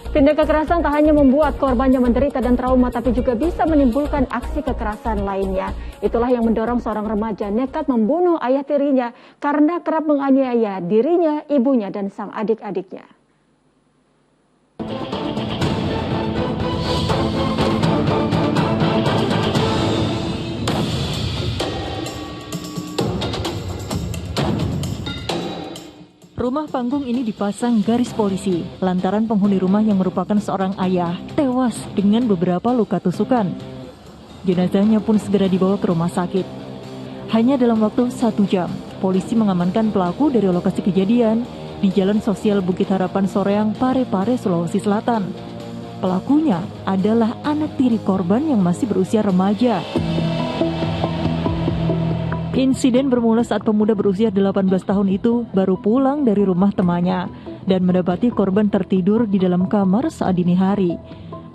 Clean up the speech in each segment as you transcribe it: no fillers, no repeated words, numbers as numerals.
Tindak kekerasan tak hanya membuat korbannya menderita dan trauma, tapi juga bisa menimbulkan aksi kekerasan lainnya. Itulah yang mendorong seorang remaja nekat membunuh ayah tirinya karena kerap menganiaya dirinya, ibunya, dan sang adik-adiknya. Rumah panggung ini dipasang garis polisi lantaran penghuni rumah yang merupakan seorang ayah tewas dengan beberapa luka tusukan. Jenazahnya pun segera dibawa ke rumah sakit. Hanya dalam waktu 1 jam, polisi mengamankan pelaku dari lokasi kejadian di Jalan Sosial Bukit Harapan Soreang, Parepare, Sulawesi Selatan. Pelakunya adalah anak tiri korban yang masih berusia remaja. Insiden bermula saat pemuda berusia 18 tahun itu baru pulang dari rumah temannya dan mendapati korban tertidur di dalam kamar saat dini hari.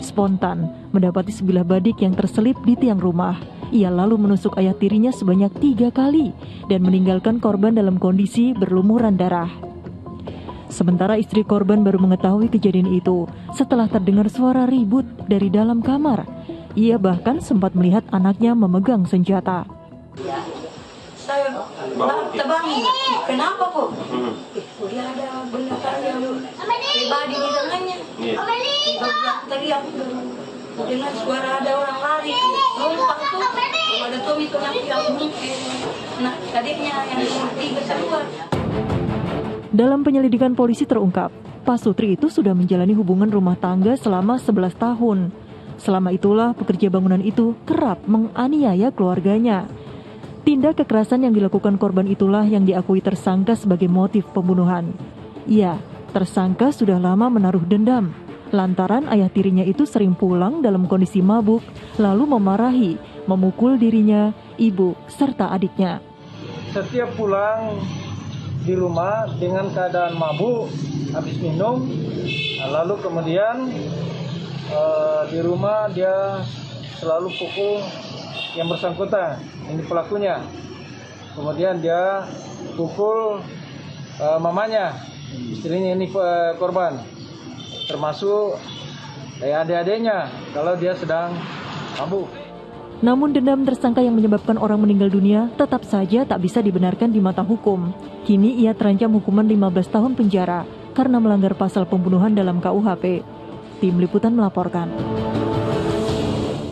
Spontan mendapati sebilah badik yang terselip di tiang rumah. Ia lalu menusuk ayah tirinya sebanyak 3 kali dan meninggalkan korban dalam kondisi berlumuran darah. Sementara istri korban baru mengetahui kejadian itu setelah terdengar suara ribut dari dalam kamar. Ia bahkan sempat melihat anaknya memegang senjata. Saya tebang, kenapa kok? Dia ada benda yang pribadi di tangannya. Teriak, dengar suara ada orang lari, lompat tuh. Ada Tommy itu yang mungkin, nah adiknya yang 3 keluar. Dalam penyelidikan polisi terungkap, Pak Sutri itu sudah menjalani hubungan rumah tangga selama 11 tahun. Selama itulah pekerja bangunan itu kerap menganiaya keluarganya. Tindak kekerasan yang dilakukan korban itulah yang diakui tersangka sebagai motif pembunuhan. Ia, tersangka sudah lama menaruh dendam, lantaran ayah tirinya itu sering pulang dalam kondisi mabuk, lalu memarahi, memukul dirinya, ibu, serta adiknya. Setiap pulang di rumah dengan keadaan mabuk, habis minum, lalu kemudian di rumah dia selalu pukul yang bersangkutan, ini pelakunya. Kemudian dia pukul mamanya, istrinya ini korban, termasuk adik-adiknya kalau dia sedang mabuk. Namun dendam tersangka yang menyebabkan orang meninggal dunia tetap saja tak bisa dibenarkan di mata hukum. Kini ia terancam hukuman 15 tahun penjara karena melanggar pasal pembunuhan dalam KUHP. Tim Liputan melaporkan.